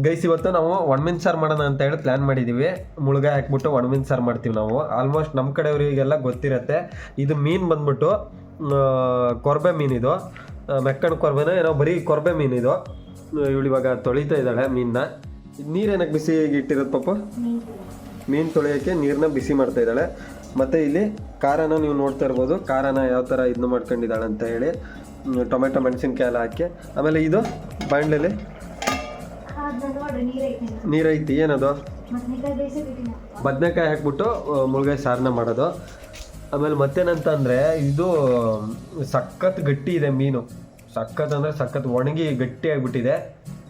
Guys ಇವತ್ತು ನಾವು ಒಣಮೀನು ಸಾರು ಮಾಡೋಣ ಅಂತ ಹೇಳಿ ಪ್ಲ್ಯಾನ್ ಮಾಡಿದ್ದೀವಿ. ಮುಳುಗಾಯಿ ಹಾಕ್ಬಿಟ್ಟು ಒಣಮೀನು ಸಾರು ಮಾಡ್ತೀವಿ ನಾವು. ಆಲ್ಮೋಸ್ಟ್ ನಮ್ಮ ಕಡೆಯವರಿಗೆಲ್ಲ ಗೊತ್ತಿರುತ್ತೆ. ಇದು ಮೀನು ಬಂದ್ಬಿಟ್ಟು ಕೊರ್ಬೆ ಮೀನಿದು, ಮೆಕ್ಕಣ ಕೊರ್ಬೆನ ಏನೋ ಬರೀ ಕೊರ್ಬೆ ಮೀನಿದು. ಇವಳು ಇವಾಗ ತೊಳಿತಾ ಇದ್ದಾಳೆ ಮೀನನ್ನ. ನೀರೇನಕ್ಕೆ ಬಿಸಿ ಇಟ್ಟಿರೋದು ಪಾಪ? ಮೀನು ತೊಳೆಯೋಕ್ಕೆ ನೀರನ್ನ ಬಿಸಿ ಮಾಡ್ತಾ ಇದ್ದಾಳೆ. ಮತ್ತು ಇಲ್ಲಿ ಖಾರನ ನೀವು ನೋಡ್ತಾ ಇರ್ಬೋದು, ಖಾರನ ಯಾವ ಥರ ಇದನ್ನು ಮಾಡ್ಕೊಂಡಿದ್ದಾಳೆ ಅಂತ ಹೇಳಿ. ಟೊಮೆಟೊ ಮೆಣಸಿನ್ಕಾಯಿ ಎಲ್ಲ ಹಾಕಿ. ಆಮೇಲೆ ಇದು ಬಾಣಲೆಯಲ್ಲಿ ನೀರೈತಿ. ಏನದು? ಬದನೆಕಾಯಿ ಹಾಕ್ಬಿಟ್ಟು ಮುಳುಗಾಯಿ ಸಾರನ್ನ ಮಾಡೋದು. ಆಮೇಲೆ ಮತ್ತೇನಂತ ಅಂದರೆ ಇದು ಸಖತ್ ಗಟ್ಟಿ ಇದೆ ಮೀನು. ಸಖತ್ ಅಂದರೆ ಸಖತ್ ಒಣಗಿ ಗಟ್ಟಿ ಆಗಿಬಿಟ್ಟಿದೆ.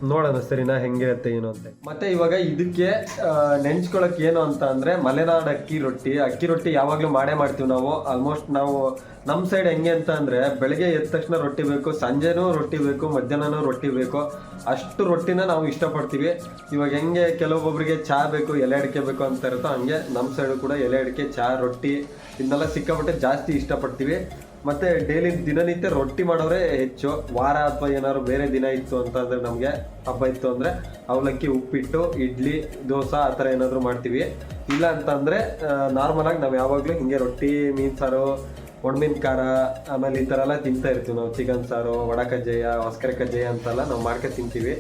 ನೋಡೋಣ ಸರಿನಾ ಹೆಂಗಿರುತ್ತೆ ಏನು ಅಂತ. ಮತ್ತೆ ಇವಾಗ ಇದಕ್ಕೆ ನೆಂಚ್ಕೊಳಕ್ಕೆ ಏನು ಅಂತ ಅಂದರೆ ಮಲೆನಾಡು ಅಕ್ಕಿ ರೊಟ್ಟಿ ಯಾವಾಗಲೂ ಮಾಡೇ ಮಾಡ್ತೀವಿ ನಾವು. ಆಲ್ಮೋಸ್ಟ್ ನಾವು ನಮ್ಮ ಸೈಡ್ ಹೆಂಗೆ ಅಂತ ಅಂದರೆ ಬೆಳಗ್ಗೆ ಎದ್ದ ತಕ್ಷಣ ರೊಟ್ಟಿ ಬೇಕು, ಸಂಜೆನೂ ರೊಟ್ಟಿ ಬೇಕು, ಮಧ್ಯಾಹ್ನನೂ ರೊಟ್ಟಿ ಬೇಕು. ಅಷ್ಟು ರೊಟ್ಟಿನ ನಾವು ಇಷ್ಟಪಡ್ತೀವಿ. ಇವಾಗ ಹೆಂಗೆ ಕೆಲವೊಬ್ಬರಿಗೆ ಚಹಾ ಬೇಕು, ಎಲೆ ಅಡಿಕೆ ಬೇಕು ಅಂತ ಇರುತ್ತೋ ಹಂಗೆ ನಮ್ಮ ಸೈಡು ಕೂಡ ಎಲೆ ಅಡಿಕೆ, ಚಹಾ, ರೊಟ್ಟಿ ಇದನ್ನೆಲ್ಲ ಸಿಕ್ಕಾಪಟ್ಟೆ ಜಾಸ್ತಿ ಇಷ್ಟಪಡ್ತೀವಿ. ಮತ್ತು ಡೈಲಿ ದಿನನಿತ್ಯ ರೊಟ್ಟಿ ಮಾಡೋರೆ ಹೆಚ್ಚು. ವಾರ ಅಥವಾ ಏನಾದ್ರು ಬೇರೆ ದಿನ ಇತ್ತು ಅಂತ ಅಂದರೆ, ನಮಗೆ ಹಬ್ಬ ಇತ್ತು ಅಂದರೆ ಅವಲಕ್ಕಿ, ಉಪ್ಪಿಟ್ಟು, ಇಡ್ಲಿ, ದೋಸೆ ಆ ಥರ ಏನಾದರೂ ಮಾಡ್ತೀವಿ. ಇಲ್ಲ ಅಂತಂದರೆ ನಾರ್ಮಲಾಗಿ ನಾವು ಯಾವಾಗಲೂ ಹಿಂಗೆ ರೊಟ್ಟಿ, ಮೀನು ಸಾರು, ಒಣಮೀನು ಖಾರ, ಆಮೇಲೆ ಈ ಥರ ಎಲ್ಲ ತಿಂತಾ ಇರ್ತೀವಿ ನಾವು. ಚಿಕನ್ ಸಾರು, ವಡ ಕಜ್ಜಾಯ, ಹೊಸ್ಕರೆ ಕಜ್ಜಾಯ ಅಂತೆಲ್ಲ ನಾವು ಮಾಡ್ಕೊಂಡು ತಿಂತೀವಿ.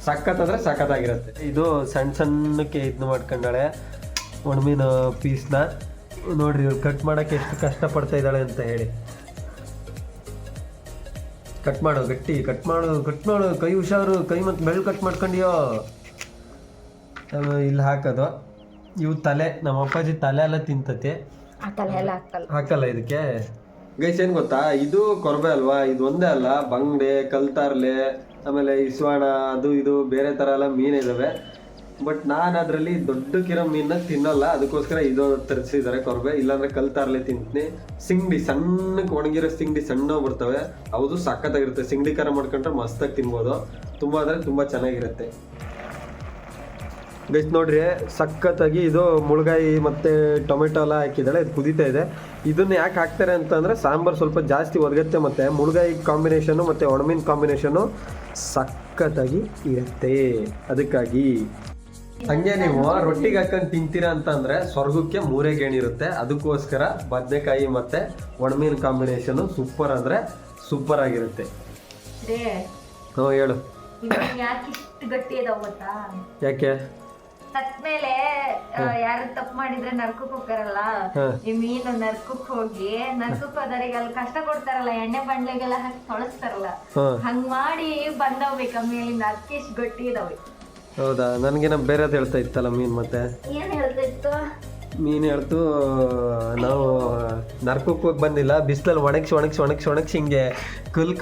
ಸಖತ್ ಅಂದರೆ ಸಖತ್ತಾಗಿರುತ್ತೆ. ಇದು ಸಣ್ಣ ಸಣ್ಣಕ್ಕೆ ಇದನ್ನ ಮಾಡ್ಕೊಂಡಾಳೆ ಒಣಮೀನು ಪೀಸ್ನ. ನೋಡ್ರಿ ಇವ್ರು ಕಟ್ ಮಾಡೋಕ್ಕೆ ಎಷ್ಟು ಕಷ್ಟಪಡ್ತಾ ಇದ್ದಾಳೆ ಅಂತ ಹೇಳಿ. ಕಟ್ ಮಾಡು, ಗಟ್ಟಿ ಕಟ್ ಮಾಡು, ಕೈ ಹುಷಾರು, ಕೈ ಮತ್ತು ಬೆಳ್ಳು ಕಟ್ ಮಾಡ್ಕೊಂಡಿಯೋ. ಇಲ್ಲಿ ಹಾಕೋದು. ಇವು ತಲೆ, ನಮ್ಮ ಅಪ್ಪಾಜಿ ತಲೆ ಎಲ್ಲ ತಿಂತತಿ, ಹಾಕಲ್ಲ ಇದಕ್ಕೆ. ಗೈಸ್ ಏನು ಗೊತ್ತಾ, ಇದು ಕೊರಬೆ ಅಲ್ವಾ, ಇದು ಒಂದೇ ಅಲ್ಲ, ಬಂಗಡೆ, ಕಲ್ತಾರ್ಲೆ, ಆಮೇಲೆ ಇಸ್ವಾಣ, ಅದು ಇದು ಬೇರೆ ಥರ ಎಲ್ಲ ಮೀನು ಇದ್ದಾವೆ. ಬಟ್ ನಾನು ಅದರಲ್ಲಿ ದೊಡ್ಡಕ್ಕಿರೋ ಮೀನನ್ನ ತಿನ್ನಲ್ಲ, ಅದಕ್ಕೋಸ್ಕರ ಇದು ತರಿಸಿದ್ದಾರೆ ಕೊರಬೆ. ಇಲ್ಲಾಂದ್ರೆ ಕಲ್ತಾರ್ಲೆ ತಿಂತೀನಿ. ಸಿಂಗಡಿ, ಸಣ್ಣಕ್ಕೆ ಒಣಗಿರೋ ಸಿಂಗಡಿ ಸಣ್ಣ ಬರ್ತವೆ, ಹೌದು ಸಖತ್ತಾಗಿರುತ್ತೆ. ಸಿಂಗಡಿ ಖಾರ ಮಾಡ್ಕೊಂಡ್ರೆ ಮಸ್ತಾಗಿ ತಿನ್ಬೋದು. ತುಂಬ ಅಂದರೆ ತುಂಬ ಚೆನ್ನಾಗಿರುತ್ತೆ. ಗೈಸ್ ನೋಡ್ರಿ ಸಖತ್ತಾಗಿ ಇದು ಮುಳುಗಾಯಿ ಮತ್ತು ಟೊಮೆಟೊ ಎಲ್ಲ ಹಾಕಿದ್ದಾಳೆ. ಇದು ಕುದೀತಾ ಇದೆ. ಇದನ್ನ ಯಾಕೆ ಹಾಕ್ತಾರೆ ಅಂತಂದರೆ ಸಾಂಬಾರು ಸ್ವಲ್ಪ ಜಾಸ್ತಿ ಒದಗುತ್ತೆ, ಮತ್ತು ಮುಳುಗಾಯಿ ಕಾಂಬಿನೇಷನ್ನು ಮತ್ತು ಒಣಮೀನು ಕಾಂಬಿನೇಷನ್ನು ಸಖತ್ತಾಗಿ ಇರುತ್ತೆ. ಅದಕ್ಕಾಗಿ ಹಂಗೆ ನೀವು ರೊಟ್ಟಿಗೆ ಹಾಕೊಂಡು ತಿಂತೀರಾ ಅಂತಂದರೆ ಸ್ವರ್ಗಕ್ಕೆ ಮೂರೇ ಗೇಣಿರುತ್ತೆ. ಅದಕ್ಕೋಸ್ಕರ ಬದನೆಕಾಯಿ ಮತ್ತು ಒಣಮೀನು ಕಾಂಬಿನೇಷನ್ನು ಸೂಪರ್ ಅಂದರೆ ಸೂಪರ್ ಆಗಿರುತ್ತೆ. ಹ್ಞೂ ಹೇಳು. ಯಾಕೆ? ಸತ್ಮೇಲೆ ಯಾರು ತಪ್ಪು ಮಾಡಿದ್ರೆ ನರ್ಕಕ್ಕೆ ಹೋಗ್ತಾರಲ್ಲ, ಈ ಮೀನು ನರ್ಕಕ್ಕೆ ಹೋಗಿ ಹೋದರಿಗೆ ಅಲ್ಲಿ ಕಷ್ಟ ಕೊಡ್ತಾರಲ್ಲ, ಎಣ್ಣೆ ಬಂಡ್ಲೆಗೆಲ್ಲ ಹಾಕಿ ತೊಳಸ್ತಾರಲ್ಲ, ಹಂಗ್ ಮಾಡಿ ಬಂದವ್ಬೇಕು ಮೇಲಿಂದ. ಅದಕ್ಕೆ ಇಷ್ಟು ಗಟ್ಟಿ ಇದಾವೆ. ಹೌದಾ? ನನಗೇನ ಬೇರೆದು ಹೇಳ್ತಾ ಇತ್ತಲ್ಲ ಮೀನು. ಮತ್ತೆ ಏನ್ ಹೇಳ್ತಾ ಇತ್ತು? ಮೀನು ಹೇಳ್ತು ನಾವು ನರ್ಕಕ್ಕೆ ಹೋಗಿ ಬಂದಿಲ್ಲ, ಬಿಸಿಲಲ್ಲಿ ಒಣಗಿಸಿ ಹಿಂಗೆ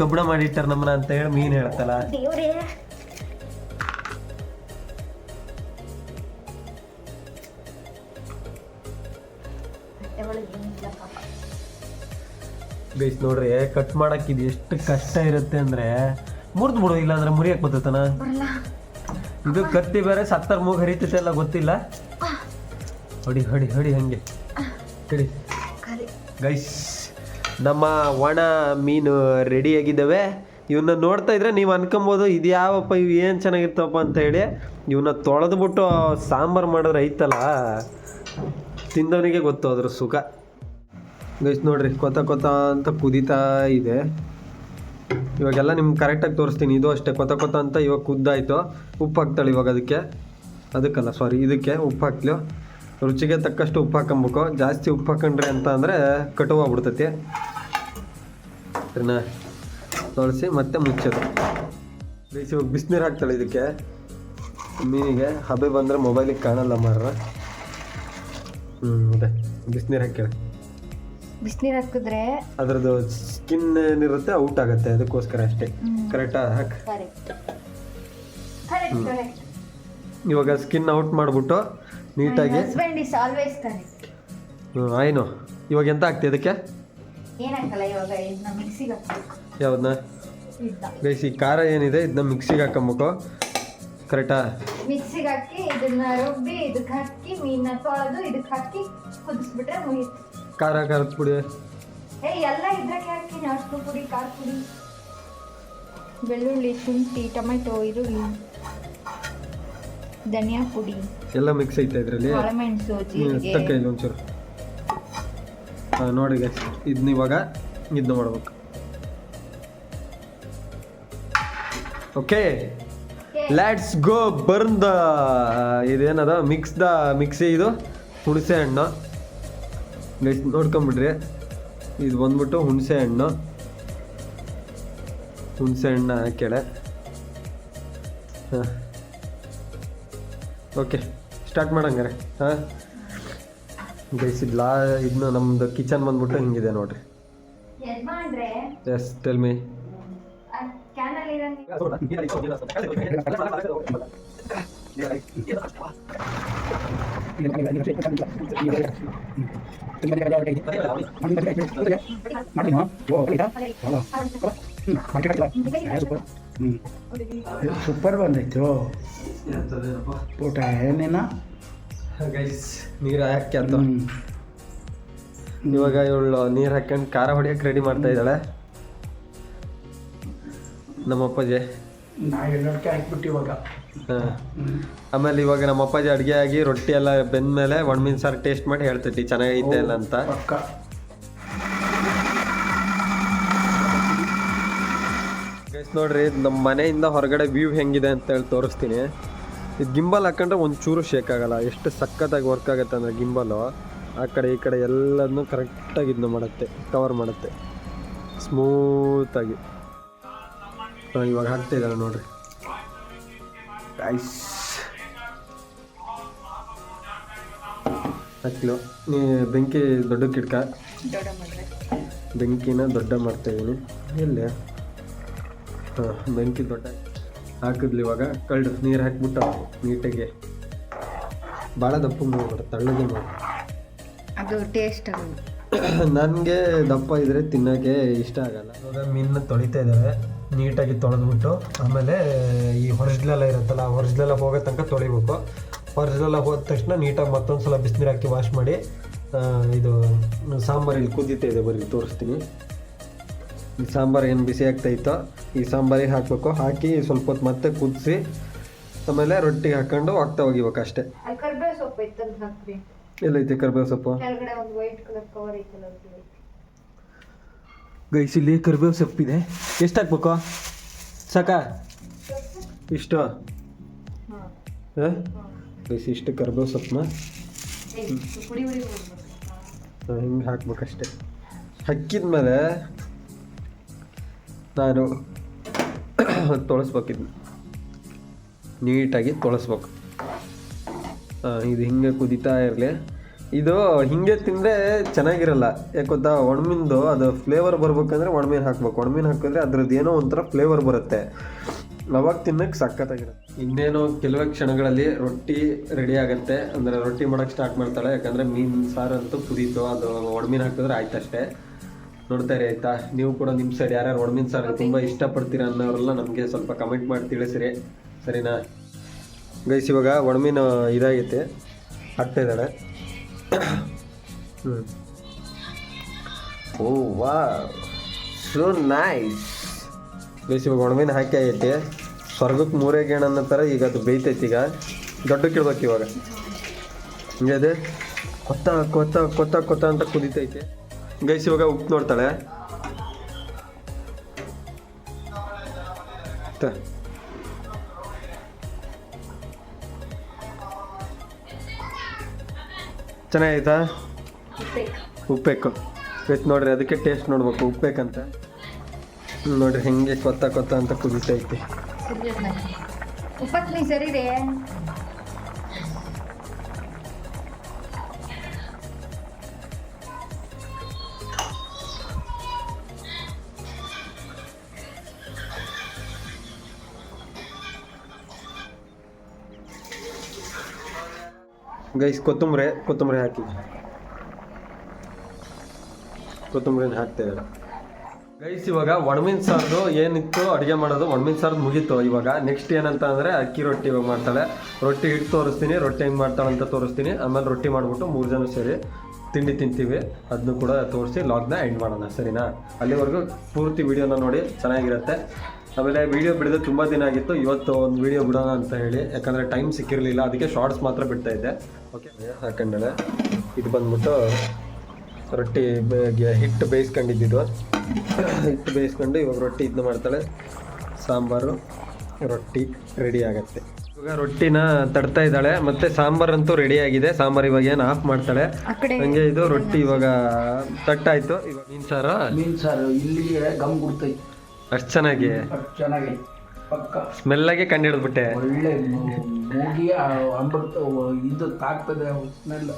ಕಬ್ಬಣ ಮಾಡಿಟ್ಟಾರ ನಮ್ಮನ್ನ ಅಂತ ಹೇಳಿ ಮೀನು ಹೇಳ್ತಲ್ಲ. ಗೈಸ್ ನೋಡ್ರಿ ಕಟ್ ಮಾಡಕ್ ಇದು ಎಷ್ಟು ಕಷ್ಟ ಇರುತ್ತೆ ಅಂದ್ರೆ, ಮುರಿದು ಬಿಡು, ಇಲ್ಲಾಂದ್ರೆ ಮುರಿಯಕ್ ಬರ್ತತನ. ಇದು ಕತ್ತಿ ಬೇರೆ, ಸತ್ತರ ಮೂಗು ಹರಿತೈತೆ ಎಲ್ಲ ಗೊತ್ತಿಲ್ಲ. ಹೊಡಿ ಹಂಗೆ ಹಿಡಿ. ಗೈಸ್ ನಮ್ಮ ಒಣ ಮೀನು ರೆಡಿ ಆಗಿದ್ದಾವೆ. ಇವನ್ನ ನೋಡ್ತಾ ಇದ್ರೆ ನೀವು ಅನ್ಕೊಬೋದು ಇದು ಯಾವಪ್ಪ, ಇವು ಏನು ಚೆನ್ನಾಗಿರ್ತಾವಪ್ಪ ಅಂತ ಹೇಳಿ. ಇವನ್ನ ತೊಳೆದ್ಬಿಟ್ಟು ಸಾಂಬಾರು ಮಾಡಿದ್ರೆ ಐತಲ್ಲ, ತಿಂದವನಿಗೆ ಗೊತ್ತು ಅದ್ರ ಸುಖ. ಗೈಸ್ ನೋಡ್ರಿ ಕೊತ ಅಂತ ಕುದೀತಾ ಇದೆ. ಇವಾಗೆಲ್ಲ ನಿಮ್ಗೆ ಕರೆಕ್ಟಾಗಿ ತೋರಿಸ್ತೀನಿ. ಇದು ಅಷ್ಟೇ ಕೊತ ಅಂತ ಇವಾಗ ಕುದ್ದಾಯಿತು. ಉಪ್ಪು ಹಾಕ್ತಾಳೆ ಇವಾಗ. ಇದಕ್ಕೆ ಉಪ್ಪು ಹಾಕ್ಲು. ರುಚಿಗೆ ತಕ್ಕಷ್ಟು ಉಪ್ಪು ಹಾಕೊಂಬೇಕು. ಜಾಸ್ತಿ ಉಪ್ಪು ಹಾಕೊಂಡ್ರಿ ಅಂತ ಅಂದರೆ ಕಟುವಾಗ್ಬಿಡ್ತೈತಿ. ಸರಿನಾ? ತೊಳಸಿ ಮತ್ತೆ ಮುಚ್ಚೋದು. ಗೈಸ್ ಇವಾಗ ಬಿಸಿನೀರು ಹಾಕ್ತಾಳೆ ಇದಕ್ಕೆ. ಮೀನಿಗೆ ಹಬೆ ಬಂದರೆ ಮೊಬೈಲಿಗೆ ಕಾಣಲ್ಲ ಮಾರ್ರ. ಅದೇ ಬಿಸಿನೀರು ಹಾಕ್ಯಾಳೆ. ಬಿಸಿನೀರು ಹಾಕಿದ್ರೆ ಅದ್ರದ್ದು ಸ್ಕಿನ್ ಏನಿರುತ್ತೆ ಔಟ್ ಆಗುತ್ತೆ, ಅದಕ್ಕೋಸ್ಕರ ಅಷ್ಟೇ. ಕರೆಕ್ಟಾ? ಹಾಕ್. ಇವಾಗ ಸ್ಕಿನ್ ಔಟ್ ಮಾಡಿಬಿಟ್ಟು ನೀಟಾಗಿ. ಆಯ್ನು. ಇವಾಗ ಎಂತ ಹಾಕ್ತಿ ಅದಕ್ಕೆ? ಯಾವ್ದನ್ನ? ಗೈಸ್ ಈ ಖಾರ ಏನಿದೆ ಇದನ್ನ ಮಿಕ್ಸಿಗೆ ಹಾಕೊಬೇಕು. ಕರೆಕ್ಟಾ? ಮಿಕ್ಸಿಗೆ ಹಾಕಿ ಇದನ್ನ ರುಬ್ಬಿ ಇದಕ್ಕೆ ಹಾಕಿ ಮೀನನ್ನ ತೊಳೆದು ಇದಕ್ಕೆ ಹಾಕಿ ಕುದಿಸ್ಬಿಟ್ರೆ ಮುಗೀತು. ಖಾರದ ಪುಡಿ ಎಲ್ಲ ಇದ್ರಾಗೆ ಹಾಕ್ತೀನಿ. ಅಷ್ಟು ಪುಡಿ, ಖಾರ ಪುಡಿ, ಬೆಳ್ಳುಳ್ಳಿ, ಶುಂಠಿ, ಟೊಮೆಟೊ, ಈರುಳ್ಳಿ ಧನಿಯಾ ಪುಡಿ ಎಲ್ಲ ಮಿಕ್ಸ್ ಐತೆ ಇದರಲ್ಲಿ. ಕಾಳುಮೆಣಸು ಜೀರಿಗೆ ತಕ್ಕ ಇಲ್ಲ ಒಂಚೂರು. ನೋಡಿ ಗೈಸ್, ಇದನ್ನ ಇವಾಗ ಇದನ್ನ ಮಾಡ್ಬೇಕು. ಓಕೆ, ಲೆಟ್ಸ್ ಗೋ ಬರ್ನ್ ದ ಇದೇನದ ಮಿಕ್ಸಿ ಇದು ಹುಣಸೆ ಹಣ್ಣು ಗೈಸ್, ನೋಡ್ಕೊಂಬಿಡ್ರಿ. ಇದು ಬಂದ್ಬಿಟ್ಟು ಹುಣಸೆ ಹಣ್ಣು ಹಾಕ್ಯಾಳೆ. ಹಾಂ, ಓಕೆ, ಸ್ಟಾರ್ಟ್ ಮಾಡಂಗಾರೆ. ಹಾಂ ಗೈಸ್, ಇದನ್ನ ನಮ್ದು ಕಿಚನ್ ಬಂದ್ಬಿಟ್ಟು ಹಿಂಗಿದೆ ನೋಡ್ರಿ. Yes, tell me. ಸೂಪರ್ ಬಂದೈತು ಊಟ. ಏನೇನ ಗೈಸ್, ನೀರು ಹಾಕಿ ಅಂತ ಇವಾಗ ಇವಳು ನೀರು ಹಾಕೊಂಡು ಖಾರ ಹೊಡಿಯಕ್ಕೆ ರೆಡಿ ಮಾಡ್ತಾ ಇದ್ದಾಳೆ ನಮ್ಮ ಅಪ್ಪಾಜಿ. ನಾ ಎಲ್ಲಕ್ಕೆ ಹಾಕ್ಬಿಟ್ಟು ಇವಾಗ. ಆಮೇಲೆ ಇವಾಗ ನಮ್ಮ ಅಪ್ಪಾಜಿ ಅಡುಗೆ ಆಗಿ ರೊಟ್ಟಿ ಎಲ್ಲ ಬೆಂದ ಮೇಲೆ ಒಣಮೀನು ಸಾರು ಟೇಸ್ಟ್ ಮಾಡಿ ಹೇಳ್ತೈತಿ ಚೆನ್ನಾಗೈತೆ ಇಲ್ಲ ಅಂತ. ಗೈಸ್ ನೋಡ್ರಿ, ನಮ್ಮ ಮನೆಯಿಂದ ಹೊರಗಡೆ ವ್ಯೂ ಹೆಂಗಿದೆ ಅಂತ ಹೇಳಿ ತೋರಿಸ್ತೀನಿ. ಇದು ಗಿಂಬಲ್ ಹಾಕೊಂಡ್ರೆ ಒಂಚೂರು ಶೇಕ್ ಆಗಲ್ಲ. ಎಷ್ಟು ಸಖತ್ತಾಗಿ ವರ್ಕ್ ಆಗುತ್ತೆ ಅಂದರೆ ಗಿಂಬಲು ಆ ಕಡೆ ಈ ಕಡೆ ಎಲ್ಲದನ್ನೂ ಕರೆಕ್ಟಾಗಿ ಇದನ್ನ ಮಾಡುತ್ತೆ, ಕವರ್ ಮಾಡುತ್ತೆ ಸ್ಮೂತಾಗಿ. ಇವಾಗ ಹಾಕ್ತಾ ಇದ್ದಾಳೆ ನೋಡ್ರಿ. ಐಸ್ ಹಾಕ್ಲು ಬೆಂಕಿ ದೊಡ್ಡ ಕಿಡ್ಕ, ಬೆಂಕಿನ ದೊಡ್ಡ ಮಾಡ್ತಾಯಿದ್ದೀನಿ. ಎಲ್ಲಿ ಬೆಂಕಿ ದೊಡ್ಡ ಹಾಕಿದ್ಲಿ. ಇವಾಗ ಕಳ್ಳು ನೀರು ಹಾಕ್ಬಿಟ್ಟು ನೀಟಾಗಿ ಭಾಳ ದಪ್ಪ ಮಾಡ್ಬಿಡ, ತಳ್ಳಗೆ ಮಾಡಿ. ಅದು ಟೇಸ್ಟ್ ನನಗೆ ದಪ್ಪ ಇದ್ರೆ ತಿನ್ನೋಕ್ಕೆ ಇಷ್ಟ ಆಗಲ್ಲ. ಇವಾಗ ಮೀನನ್ನ ತೊಳಿತಾ ಇದ್ದಾರೆ ನೀಟಾಗಿ ತೊಳೆದ್ಬಿಟ್ಟು. ಆಮೇಲೆ ಈ ಹೊರಜ್ಲೆಲ್ಲ ಇರುತ್ತಲ್ಲ, ಹೊರಜ್ಲೆಲ್ಲ ಹೋಗೋ ತನಕ ತೊಳಿಬೇಕು. ಹೊರಜ್ಲೆಲ್ಲ ಹೋದ ತಕ್ಷಣ ನೀಟಾಗಿ ಮತ್ತೊಂದು ಸಲ ಬಿಸಿನೀರು ಹಾಕಿ ವಾಶ್ ಮಾಡಿ. ಇದು ಸಾಂಬಾರು ಇಲ್ಲಿ ಕುದೀತಾ ಇದೆ, ಬರೀ ತೋರಿಸ್ತೀನಿ. ಈ ಸಾಂಬಾರು ಏನು ಬಿಸಿ ಆಗ್ತಾಯಿತ್ತೋ ಈ ಸಾಂಬಾರಿಗೆ ಹಾಕಬೇಕು. ಹಾಕಿ ಸ್ವಲ್ಪ ಹೊತ್ತು ಮತ್ತೆ ಕುದಿಸಿ ಆಮೇಲೆ ರೊಟ್ಟಿಗೆ ಹಾಕೊಂಡು ಹಾಕ್ತಾ ಹೋಗಿಬೇಕು ಅಷ್ಟೇ. ಕರ್ಬೇವು ಸೊಪ್ಪು ಇತ್ತಂತ ಹಾಕ್ರಿ. ಎಲ್ಲೈತೆ ಕರ್ಬೇವು ಸೊಪ್ಪು? ಕೆಳಗಡೆ ಒಂದು ವೈಟ್ ಕಲರ್ ಕವರ್ ಐತಲ್ಲ. ಗೈಸ್, ಇಲ್ಲಿ ಕರ್ಬೇವು ಸೊಪ್ಪಿದೆ. ಎಷ್ಟು ಹಾಕ್ಬೇಕು? ಸಾಕಾ? ಇಷ್ಟು ಗೈಸ್, ಇಷ್ಟು ಕರ್ಬೇವು ಸೊಪ್ಪನ್ನ ಹಿಂಗೆ ಹಾಕ್ಬೇಕಷ್ಟೆ. ಹಾಕಿದ್ಮೇಲೆ ನಾನು ತೊಳಸ್ಬೇಕಿದ್ನ ನೀಟಾಗಿ ತೊಳಸ್ಬೇಕು. ಇದು ಹಿಂಗೆ ಕುದೀತಾ ಇರಲಿ. ಇದು ಹಿಂಗೆ ತಿಂದರೆ ಚೆನ್ನಾಗಿರಲ್ಲ. ಯಾಕೆ ಗೊತ್ತಾ, ಒಣಮೀನ್ದು ಅದು ಫ್ಲೇವರ್ ಬರ್ಬೇಕಂದ್ರೆ ಒಣಮೀನು ಹಾಕ್ಬೇಕು. ಒಣಮೀನು ಹಾಕಿದ್ರೆ ಅದ್ರದ್ದು ಏನೋ ಒಂಥರ ಫ್ಲೇವರ್ ಬರುತ್ತೆ, ಅವಾಗ ತಿನ್ನಕ್ಕೆ ಸಖತ್ತಾಗಿರುತ್ತೆ. ಇನ್ನೇನೋ ಕೆಲವೇ ಕ್ಷಣಗಳಲ್ಲಿ ರೊಟ್ಟಿ ರೆಡಿ ಆಗುತ್ತೆ. ಅಂದರೆ ರೊಟ್ಟಿ ಮಾಡೋಕ್ಕೆ ಸ್ಟಾರ್ಟ್ ಮಾಡ್ತಾಳೆ. ಯಾಕಂದರೆ ಮೀನು ಸಾರು ಅಂತೂ ಕುದೀತು, ಅದು ಒಣಮೀನು ಹಾಕಿದ್ರೆ ಆಯ್ತು ಅಷ್ಟೇ. ನೋಡ್ತಾ ಇರಿ ಆಯಿತಾ. ನೀವು ಕೂಡ ನಿಮ್ಮ ಸೈಡ್ ಯಾರ್ಯಾರು ಒಣಮೀನು ಸಾರು ತುಂಬ ಇಷ್ಟಪಡ್ತೀರಾ ಅನ್ನೋರೆಲ್ಲ ನಮಗೆ ಸ್ವಲ್ಪ ಕಮೆಂಟ್ ಮಾಡಿ ತಿಳಿಸಿರಿ, ಸರಿನಾ ಗೈಸ್? ಇವಾಗ ಒಣಮೀನು ಇದಾಗೈತೆ, ಹಾಕ್ತಾ ಇದ್ದಾಳೆ. ಓ ವಾ, ಸೋ ನೈಸ್ ಗೈಸ್. ಇವಾಗ ಒಣಮೀನು ಹಾಕಿ ಆಗೈತಿ. ಸ್ವರ್ಗಕ್ಕೆ ಮೂರೇ ಗೇಣ ಅನ್ನೋ ಥರ ಈಗ ಅದು ಬೇಯ್ತೈತಿ. ಈಗ ದೊಡ್ಡಕ್ಕೆ ಇಡ್ಬೇಕು. ಇವಾಗ ಹಿಂಗೆ ಅದೇ ಕೊತ್ತ ಕೊತ್ತ ಕೊತ್ತ ಕೊತ್ತ ಅಂತ ಕುದೀತೈತೆ ಗೈಸ್. ಇವಾಗ ಉಪ್ಪು ನೋಡ್ತಾಳೆ. ಚೆನ್ನಾಗೈತಾ? ಉಪ್ಪೇಕು ಗೈಸ್ ನೋಡ್ರಿ, ಅದಕ್ಕೆ ಟೇಸ್ಟ್ ನೋಡ್ಬೇಕು ಉಪ್ಪೇಕಂತ. ನೋಡ್ರಿ ಹೆಂಗೆ ಕೊತ್ತ ಕೊತ್ತ ಅಂತ ಕುದೀತೈತಿ. ಉಪ್ಪತ್ನಿ ಸರಿ ರೀ. ಗೈಸ್, ಕೊತ್ತಂಬರಿ ಹಾಕಿ, ಕೊತ್ತಂಬರಿನ ಹಾಕ್ತಾ ಇದ್ದಾರೆ ಗೈಸ್. ಇವಾಗ ಒಣಮೀನು ಸಾರ್ದು ಏನಿತ್ತು ಅಡುಗೆ ಮಾಡೋದು, ಒಣಮೀನು ಸಾರ್ದು ಮುಗೀತು. ಇವಾಗ ನೆಕ್ಸ್ಟ್ ಏನಂತ ಅಂದರೆ ಅಕ್ಕಿ ರೊಟ್ಟಿ ಇವಾಗ ಮಾಡ್ತಾಳೆ. ರೊಟ್ಟಿ ಹಿಟ್ಟು ತೋರಿಸ್ತೀನಿ, ರೊಟ್ಟಿ ಹೆಂಗೆ ಮಾಡ್ತಾಳೆ ಅಂತ ತೋರಿಸ್ತೀನಿ. ಆಮೇಲೆ ರೊಟ್ಟಿ ಮಾಡಿಬಿಟ್ಟು 3 ಜನ ಸೇರಿ ತಿಂಡಿ ತಿಂತೀವಿ. ಅದನ್ನು ಕೂಡ ತೋರಿಸಿ ಲಾಗ್ನ ಎಂಡ್ ಮಾಡೋಣ, ಸರಿನಾ? ಅಲ್ಲಿವರೆಗೂ ಪೂರ್ತಿ ವಿಡಿಯೋನ ನೋಡಿ, ಚೆನ್ನಾಗಿರುತ್ತೆ. ಆಮೇಲೆ ವಿಡಿಯೋ ಬಿಡೋದು ತುಂಬ ದಿನ ಆಗಿತ್ತು, ಇವತ್ತು ಒಂದು ವಿಡಿಯೋ ಬಿಡೋಣ ಅಂತ ಹೇಳಿ, ಯಾಕಂದರೆ ಟೈಮ್ ಸಿಕ್ಕಿರಲಿಲ್ಲ, ಅದಕ್ಕೆ ಶಾರ್ಟ್ಸ್ ಮಾತ್ರ ಬಿಡ್ತಾ ಇದ್ದೆ. ಓಕೆ, ಹಾಕೊಂಡಳೆ. ಇದು ಬಂದ್ಬಿಟ್ಟು ರೊಟ್ಟಿ ಹಿಟ್ಟು ಬೇಯಿಸ್ಕೊಂಡಿದ್ದು, ಹಿಟ್ಟು ಬೇಯಿಸ್ಕೊಂಡು ಇವಾಗ ರೊಟ್ಟಿ ಇದನ್ನ ಮಾಡ್ತಾಳೆ. ಸಾಂಬಾರು ರೊಟ್ಟಿ ರೆಡಿ ಆಗತ್ತೆ. ಇವಾಗ ರೊಟ್ಟಿನ ತಡ್ತಾ ಇದ್ದಾಳೆ, ಮತ್ತೆ ಸಾಂಬಾರಂತೂ ರೆಡಿ ಆಗಿದೆ. ಸಾಂಬಾರು ಇವಾಗ ಏನು ಆಫ್ ಮಾಡ್ತಾಳೆ. ಹಂಗೆ ಇದು ರೊಟ್ಟಿ ಇವಾಗ ತಟ್ಟಾಯ್ತು. ಇವಾಗ ಮೀನು ಸಾರು ಇಲ್ಲಿಗೆ ಗಮ್ ಗುಡ್ತೈತಿ ಅಷ್ಟು ಚೆನ್ನಾಗಿ ಚೆನ್ನಾಗಿ ಪಕ್ಕ ಸ್ಮೆಲ್ಲಾಗೆ ಕಂಡು ಹಿಡಿದ್ಬಿಟ್ಟೆ. ಒಳ್ಳೆ ಮೂಗಿ ಅಮೃತ ಇದು ತಾಗ್ತದೆ ಸ್ಮೆಲ್.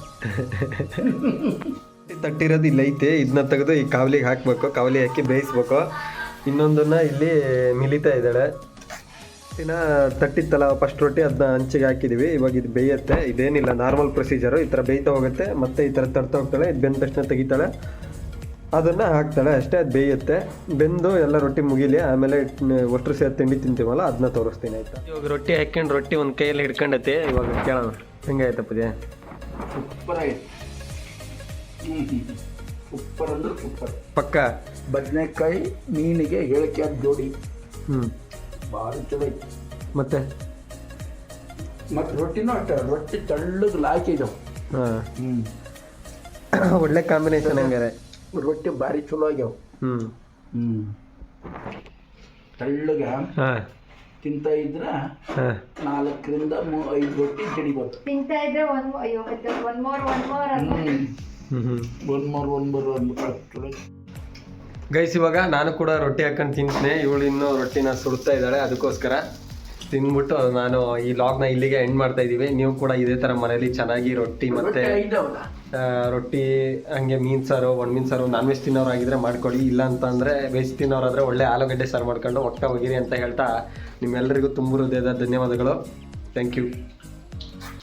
ತಟ್ಟಿರೋದು ಇಲ್ಲಿ ಐತೆ, ಇದನ್ನ ತೆಗೆದು ಈ ಕಾವಲಿಗೆ ಹಾಕಬೇಕು. ಕಾವಲಿ ಹಾಕಿ ಬೇಯಿಸ್ಬೇಕು. ಇನ್ನೊಂದನ್ನ ಇಲ್ಲಿ ಮಿಲಿತಾ ಇದ್ದಾಳೆ. ತಟ್ಟಿತ್ತಲ್ಲ ಫಸ್ಟ್ ರೊಟ್ಟಿ, ಅದನ್ನ ಹಂಚಿಗೆ ಹಾಕಿದೀವಿ. ಇವಾಗ ಇದು ಬೇಯುತ್ತೆ. ಇದೇನಿಲ್ಲ, ನಾರ್ಮಲ್ ಪ್ರೊಸೀಜರು. ಈ ಥರ ಬೇಯ್ತಾ ಹೋಗುತ್ತೆ, ಮತ್ತೆ ಈ ಥರ ತಡ್ತಾ ಹೋಗ್ತಾಳೆ. ಇದು ಬೆಂದ ತಕ್ಷಣ ತೆಗಿತಾಳೆ, ಅದನ್ನು ಹಾಕ್ತಾಳೆ ಅಷ್ಟೇ. ಅದು ಬೇಯುತ್ತೆ. ಬೆಂದು ಎಲ್ಲ ರೊಟ್ಟಿ ಮುಗಿಲಿ, ಆಮೇಲೆ ಒಟ್ಟರು ಸೇರಿ ತಿಂಡಿ ತಿಂತೀವಲ್ಲ ಅದನ್ನ ತೋರಿಸ್ತೀನಿ, ಆಯ್ತಾ? ಇವಾಗ ರೊಟ್ಟಿ ಹಾಕ್ಕೊಂಡು ರೊಟ್ಟಿ ಒಂದು ಕೈಯಲ್ಲಿ ಹಿಡ್ಕೊಂಡೈತಿ. ಇವಾಗ ಕೇಳೋಣ ಹೆಂಗಾಯ್ತಪ್ಪದೇ. ಸೂಪರ್ ಆಯ್ತು. ಸೂಪರ್ ಅಂದ್ರೆ ಸೂಪರ್. ಪಕ್ಕ ಬದನೆಕಾಯಿ ಮೀನಿಗೆ ಹೇಳಿಕೆ ಜೋಡಿ ಭಾರಿ ಚಲೋ ಐತಿ. ಮತ್ತೆ ರೊಟ್ಟಿನೂ ಅಷ್ಟೇ, ರೊಟ್ಟಿ ತಳ್ಳಗೆ ಲಾಕಿದವು. ಒಳ್ಳೆ ಕಾಂಬಿನೇಷನ್ ಹಂಗಾರೆ. ರೊಟ್ಟಿ ಭಾರಿ ಚಲೋ ಆಗ್ಯಾವ. ತಳ್ಳಗೆ ತಿಂತ ಇದ್ರ 4ರಿಂದ 5 ರೊಟ್ಟಿ ಜಡಿಬೋದು. ತಿಂತಾ ಇದ್ರೆ ಒನ್ ಮೋರ್ ಚಲೋ. ಗೈಸ್, ಇವಾಗ ನಾನು ಕೂಡ ರೊಟ್ಟಿ ಹಾಕೊಂಡು ತಿಂತೀನಿ. ಇವಳು ಇನ್ನೂ ರೊಟ್ಟಿನ ಸುಡ್ತಾ ಇದ್ದಾಳೆ. ಅದಕ್ಕೋಸ್ಕರ ತಿಂದ್ಬಿಟ್ಟು ನಾನು ಈ ಲಾಗ್ನ ಇಲ್ಲಿಗೆ ಎಂಡ್ ಮಾಡ್ತಾ ಇದ್ದೀವಿ. ನೀವು ಕೂಡ ಇದೇ ಥರ ಮನೇಲಿ ಚೆನ್ನಾಗಿ ರೊಟ್ಟಿ ಮತ್ತೆ ರೊಟ್ಟಿ ಹಂಗೆ ಮೀನು ಸಾರು, ಒಣಮೀನು ಸಾರು, ನಾನ್ ವೆಜ್ ತಿನ್ನೋರಾಗಿದ್ರೆ ಮಾಡ್ಕೊಳ್ಳಿ. ಇಲ್ಲ ಅಂತ ಅಂದರೆ ವೆಜ್ ತಿನ್ನೋರಾದರೆ ಒಳ್ಳೆ ಆಲೂಗಡ್ಡೆ ಸಾರು ಮಾಡ್ಕೊಂಡು ಒಟ್ಟ ಹೋಗಿರಿ ಅಂತ ಹೇಳ್ತಾ ನಿಮ್ಮೆಲ್ಲರಿಗೂ ತುಂಬ ಹೃದಯದ ಧನ್ಯವಾದಗಳು. Thank you.